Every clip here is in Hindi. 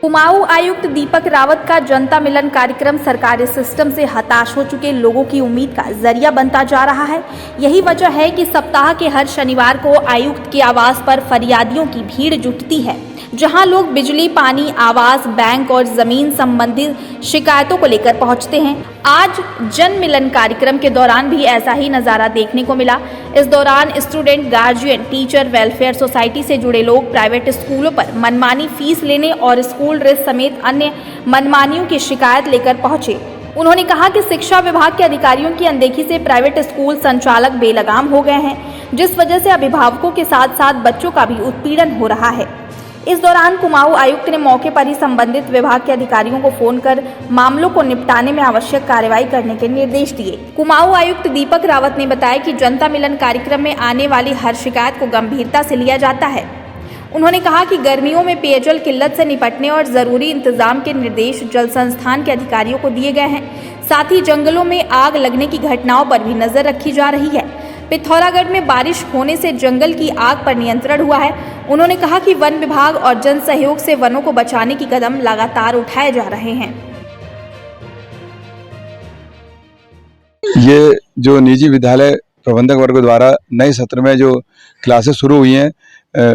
कुमाऊं आयुक्त दीपक रावत का जनता मिलन कार्यक्रम सरकारी सिस्टम से हताश हो चुके लोगों की उम्मीद का जरिया बनता जा रहा है। यही वजह है कि सप्ताह के हर शनिवार को आयुक्त के आवास पर फरियादियों की भीड़ जुटती है, जहां लोग बिजली, पानी, आवास, बैंक और जमीन संबंधित शिकायतों को लेकर पहुंचते हैं। आज जन मिलन कार्यक्रम के दौरान भी ऐसा ही नज़ारा देखने को मिला। इस दौरान student, guardian, teacher, welfare society से जुड़े लोग प्राइवेट स्कूलों पर मनमानी फीस लेने और स्कूल ड्रेस समेत अन्य मनमानियों की शिकायत लेकर पहुंचे। उन्होंने कहा कि शिक्षा विभाग के अधिकारियों की अनदेखी से प्राइवेट स्कूल संचालक बेलगाम हो गए हैं, जिस वजह से अभिभावकों के साथ साथ बच्चों का भी उत्पीड़न हो रहा है। इस दौरान कुमाऊं आयुक्त ने मौके पर ही संबंधित विभाग के अधिकारियों को फोन कर मामलों को निपटाने में आवश्यक कार्रवाई करने के निर्देश दिए। कुमाऊं आयुक्त दीपक रावत ने बताया कि जनता मिलन कार्यक्रम में आने वाली हर शिकायत को गंभीरता से लिया जाता है। उन्होंने कहा कि गर्मियों में पेयजल किल्लत से निपटने और जरूरी इंतजाम के निर्देश जल संस्थान के अधिकारियों को दिए गए हैं। साथ ही जंगलों में आग लगने की घटनाओं पर भी नजर रखी जा रही है। पिथौरागढ़ में बारिश होने से जंगल की आग पर नियंत्रण हुआ है। उन्होंने कहा कि वन विभाग और जन सहयोग से वनों को बचाने की कदम लगातार उठाए जा रहे हैं। ये जो निजी विद्यालय प्रबंधक वर्ग द्वारा नए सत्र में जो क्लासेस शुरू हुई हैं,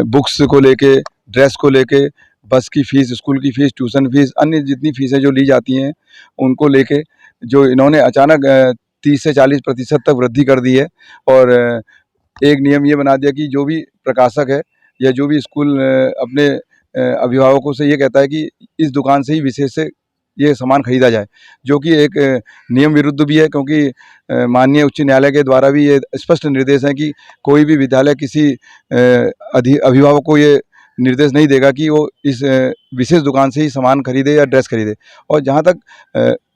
बुक्स को लेके, ड्रेस को लेके, बस की फ़ीस, स्कूल की फ़ीस, ट्यूशन फ़ीस, अन्य जितनी फ़ीसें जो ली जाती हैं उनको लेके जो इन्होंने अचानक 30 से 40% तक वृद्धि कर दी है। और एक नियम ये बना दिया कि जो भी प्रकाशक है या जो भी स्कूल अपने अभिभावकों से ये कहता है कि इस दुकान से ही विशेष से ये सामान खरीदा जाए, जो कि एक नियम विरुद्ध भी है, क्योंकि माननीय उच्च न्यायालय के द्वारा भी ये स्पष्ट निर्देश है कि कोई भी विद्यालय किसी अभिभावक को ये निर्देश नहीं देगा कि वो इस विशेष दुकान से ही सामान खरीदे या ड्रेस खरीदे। और जहाँ तक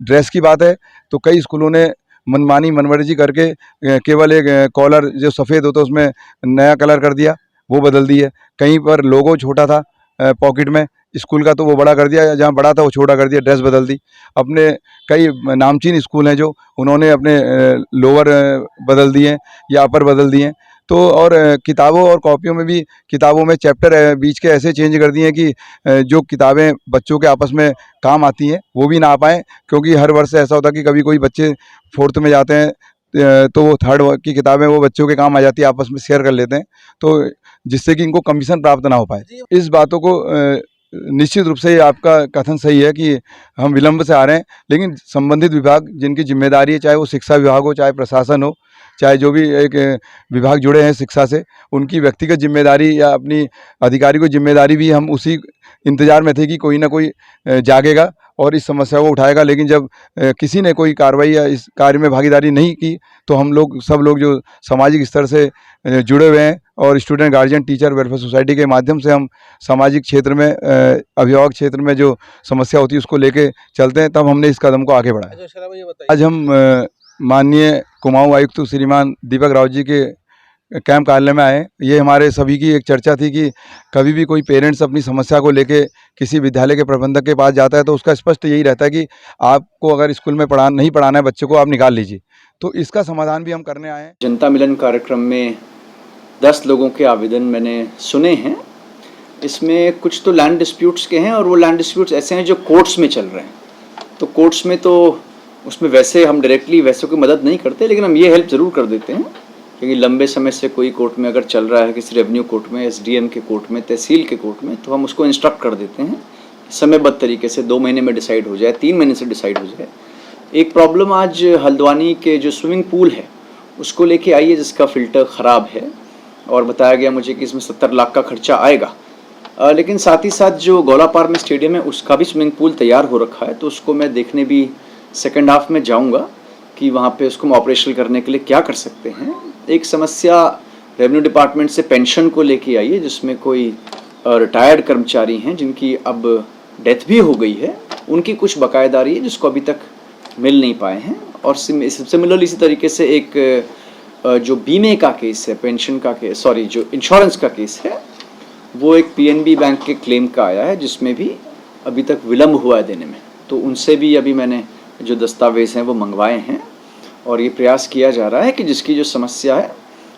ड्रेस की बात है तो कई स्कूलों ने मनमानी, मनमर्जी करके केवल एक कॉलर जो सफ़ेद होता है उसमें नया कलर कर दिया, वो बदल दी है। कहीं पर लोगो छोटा था पॉकेट में स्कूल का, तो वो बड़ा कर दिया, जहाँ बड़ा था वो छोटा कर दिया, ड्रेस बदल दी। अपने कई नामचीन स्कूल हैं जो उन्होंने अपने लोअर बदल दिए या अपर बदल दिए। तो और किताबों और कॉपियों में भी, किताबों में चैप्टर बीच के ऐसे चेंज कर दिए हैं कि जो किताबें बच्चों के आपस में काम आती हैं वो भी ना आ पाएँ, क्योंकि हर वर्ष ऐसा होता है कि कभी कोई बच्चे 4th में जाते हैं तो वो 3rd की किताबें वो बच्चों के काम आ जाती है, आपस में शेयर कर लेते हैं, तो जिससे कि इनको कमीशन प्राप्त ना हो पाए। इस बातों को निश्चित रूप से आपका कथन सही है कि हम विलंब से आ रहे हैं, लेकिन संबंधित विभाग जिनकी जिम्मेदारी है, चाहे वो शिक्षा विभाग हो, चाहे प्रशासन हो, चाहे जो भी एक विभाग जुड़े हैं शिक्षा से, उनकी व्यक्तिगत जिम्मेदारी या अपनी अधिकारी को जिम्मेदारी भी, हम उसी इंतज़ार में थे कि कोई ना कोई जागेगा और इस समस्या को उठाएगा। लेकिन जब किसी ने कोई कार्रवाई या इस कार्य में भागीदारी नहीं की, तो हम लोग सब लोग जो सामाजिक स्तर से जुड़े हुए हैं और student, guardian, teacher, welfare society के माध्यम से हम सामाजिक क्षेत्र में, अभिभावक क्षेत्र में जो समस्या होती है उसको लेके चलते हैं, तब हमने इस कदम को आगे बढ़ाया। आज हम माननीय कुमाऊं आयुक्त श्रीमान दीपक रावत जी के कैंप कार्यालय में आए। ये हमारे सभी की एक चर्चा थी कि कभी भी कोई पेरेंट्स अपनी समस्या को लेके किसी विद्यालय के प्रबंधक के पास जाता है तो उसका स्पष्ट यही रहता है कि आपको अगर स्कूल में नहीं पढ़ाना है बच्चे को, आप निकाल लीजिए। तो इसका समाधान भी हम करने आए हैं। जनता मिलन कार्यक्रम में 10 लोगों के आवेदन मैंने सुने हैं। इसमें कुछ तो लैंड डिस्प्यूट्स के हैं और वो लैंड डिस्प्यूट्स ऐसे हैं जो कोर्ट्स में चल रहे हैं। तो कोर्ट्स में तो उसमें वैसे हम डायरेक्टली वैसे कोई मदद नहीं करते, लेकिन हम ये हेल्प ज़रूर कर देते हैं, क्योंकि लंबे समय से कोई कोर्ट में अगर चल रहा है, किसी रेवेन्यू कोर्ट में, SDM के कोर्ट में, तहसील के कोर्ट में, तो हम उसको इंस्ट्रक्ट कर देते हैं समयबद्ध तरीके से, 2 महीने में डिसाइड हो जाए, 3 महीने से डिसाइड हो जाए। एक प्रॉब्लम आज हल्द्वानी के जो स्विमिंग पूल है उसको लेके आई है, जिसका फ़िल्टर ख़राब है और बताया गया मुझे कि इसमें 70 लाख का खर्चा आएगा। लेकिन साथ ही साथ जो गौलापार में स्टेडियम है उसका भी स्विमिंग पूल तैयार हो रखा है, तो उसको मैं देखने भी सेकेंड हाफ में जाऊंगा कि वहाँ पे उसको ऑपरेशनल करने के लिए क्या कर सकते हैं। एक समस्या रेवेन्यू डिपार्टमेंट से पेंशन को लेके आई है, जिसमें कोई रिटायर्ड कर्मचारी हैं जिनकी अब डेथ भी हो गई है, उनकी कुछ बकायेदारी है जिसको अभी तक मिल नहीं पाए हैं। और सिमिलरली इसी तरीके से एक जो बीमे का केस है, पेंशन का केस, सॉरी जो इंश्योरेंस का केस है, वो एक PNB बैंक के क्लेम का आया है, जिसमें भी अभी तक विलम्ब हुआ है देने में। तो उनसे भी अभी मैंने जो दस्तावेज़ हैं वो मंगवाए हैं और ये प्रयास किया जा रहा है कि जिसकी जो समस्या है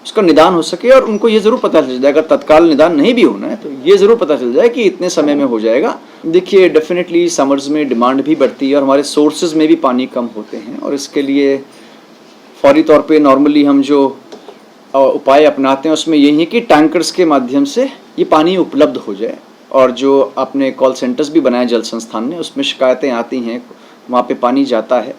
उसका निदान हो सके और उनको ये ज़रूर पता चल जाए, अगर तत्काल निदान नहीं भी होना है तो ये ज़रूर पता चल जाए कि इतने समय में हो जाएगा। देखिए डेफिनेटली समर्स में डिमांड भी बढ़ती है और हमारे सोर्सेज में भी पानी कम होते हैं और इसके लिए फौरी तौर पे नॉर्मली हम जो उपाय अपनाते हैं उसमें यही है कि टैंकर्स के माध्यम से ये पानी उपलब्ध हो जाए। और जो आपने कॉल सेंटर्स भी बनाए जल संस्थान ने, उसमें शिकायतें आती हैं, वहाँ पे पानी जाता है।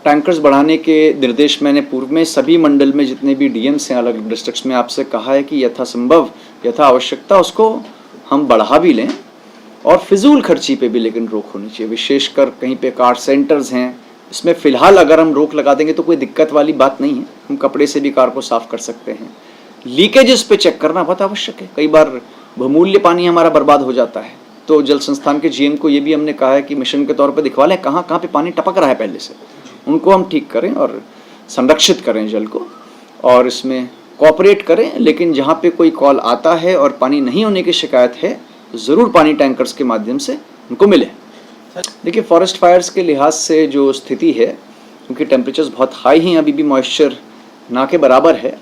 टैंकर्स बढ़ाने के निर्देश मैंने पूर्व में सभी मंडल में जितने भी डीएम्स हैं अलग डिस्ट्रिक्ट्स में आपसे कहा है कि यथासंभव यथा आवश्यकता उसको हम बढ़ा भी लें और फिजूल खर्ची पे भी लेकिन रोक होनी चाहिए। विशेषकर कहीं पे कार सेंटर्स हैं, इसमें फ़िलहाल अगर हम रोक लगा देंगे तो कोई दिक्कत वाली बात नहीं है, हम कपड़े से भी कार को साफ़ कर सकते हैं। लीकेजेस पे चेक करना बहुत आवश्यक है, कई बार बहुमूल्य पानी हमारा बर्बाद हो जाता है। तो जल संस्थान के जीएम को ये भी हमने कहा है कि मिशन के तौर पे दिखवा लें कहाँ कहाँ पे पानी टपक रहा है पहले से, उनको हम ठीक करें और संरक्षित करें जल को और इसमें कोऑपरेट करें। लेकिन जहाँ पे कोई कॉल आता है और पानी नहीं होने की शिकायत है तो ज़रूर पानी टैंकर्स के माध्यम से उनको मिले। देखिए फॉरेस्ट फायर्स के लिहाज से जो स्थिति है, क्योंकि टेम्परेचर्स बहुत हाई हैं, अभी भी मॉइस्चर ना के बराबर है,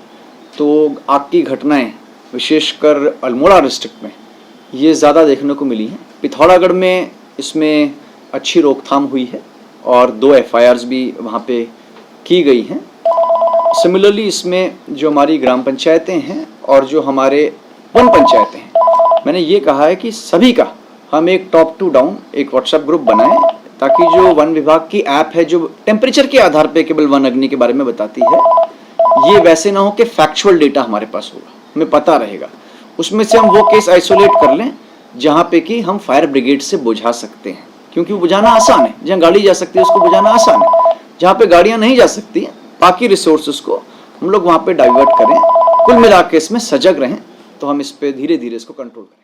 तो आग की घटनाएं विशेषकर अल्मोड़ा डिस्ट्रिक्ट में ये ज़्यादा देखने को मिली हैं। पिथौरागढ़ में इसमें अच्छी रोकथाम हुई है और 2 FIRs भी वहाँ पे की गई हैं। सिमिलरली इसमें जो हमारी ग्राम पंचायतें हैं और जो हमारे वन पंचायतें हैं, मैंने ये कहा है कि सभी का हम एक टॉप टू डाउन एक व्हाट्सएप ग्रुप बनाएं ताकि जो वन विभाग की ऐप है जो टेम्परेचर के आधार पे केवल वन अग्नि के बारे में बताती है, ये वैसे ना हो कि फैक्चुअल डेटा हमारे पास होगा, हमें पता रहेगा, उसमें से हम वो केस आइसोलेट कर लें जहाँ पे कि हम फायर ब्रिगेड से बुझा सकते हैं, क्योंकि वो बुझाना आसान है। जहाँ गाड़ी जा सकती है उसको बुझाना आसान है, जहाँ पे गाड़ियाँ नहीं जा सकती बाकी रिसोर्सेज को हम लोग वहाँ पे डाइवर्ट करें। कुल मिला के इसमें सजग रहें तो हम इस पे धीरे धीरे इसको कंट्रोल करें।